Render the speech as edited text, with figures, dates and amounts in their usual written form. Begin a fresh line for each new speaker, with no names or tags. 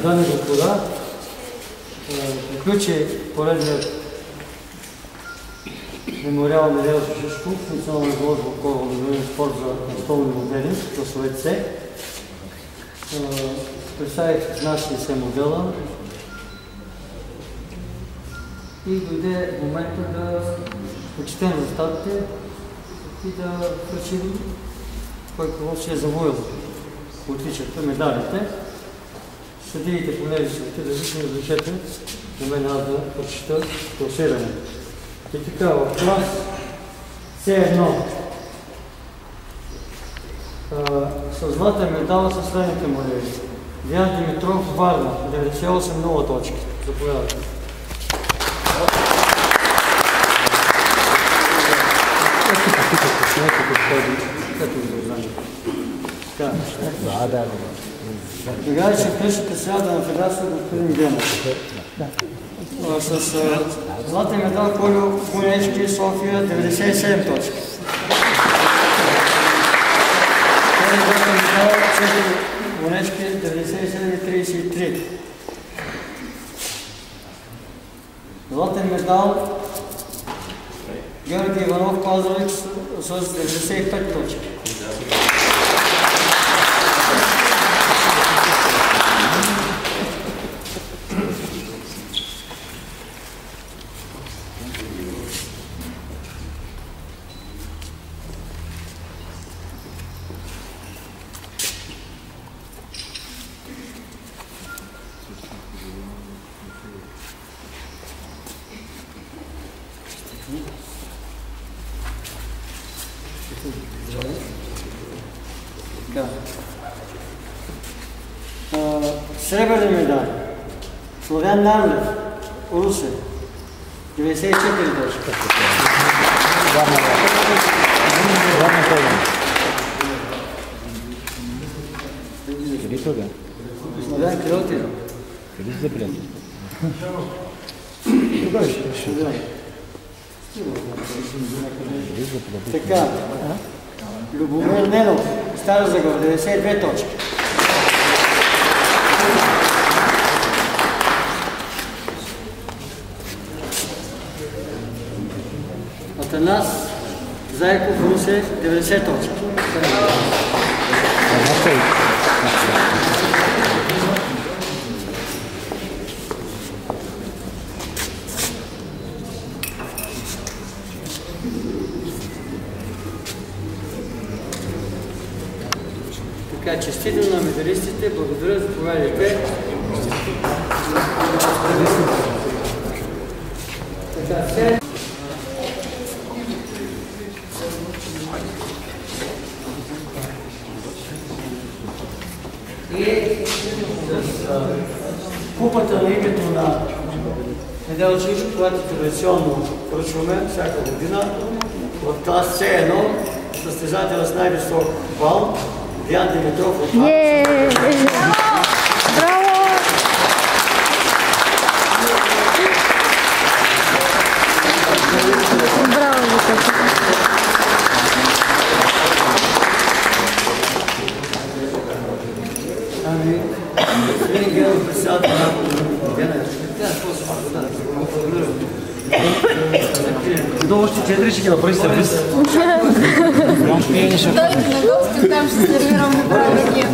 Дами и господа, приключи поредният мемориал на Недяло Шишков, функционална изложба около организиран спорт за настолни модели, класове С. Представих нашите 60 модела и дойде момента да почетем резултатите и да връчим кой кого си е завоил отличията, медалите. Съдиите, понеже са те различни, разрешете на мен аз да прочета класиране. И така, в клас С1 със златен медал са следните модели. Диан Димитров, Варна, 98 точки. Заповядайте. Тогава ще пишете сряда на федерация господин Генов. С златен медал Колю Гунечки, София, 97 точки. Златен медал Чети Гунечки, 97,33. Златен медал Георги Иванов Пазарик с 95 точки. Сребърни медали. Славян Нарлев, Русе, 94 точки. Славян Крилотин. Така. Любомир Ненов, Стара Загора, 92 точки. Атанас Зайков, Русе, 90 точки. Така, честито на медалистите, благодаря, заповядайте. Така, и с купата на името на Недяло Шишков, която традиционно връчваме всяка година, в клас С1 състезателя с най-висок бал Диан Димитров от господин Генов, председател на Генов. Долу още 4 ще ги направи сервис.
Дойдете на гости, там ще сервирам направление.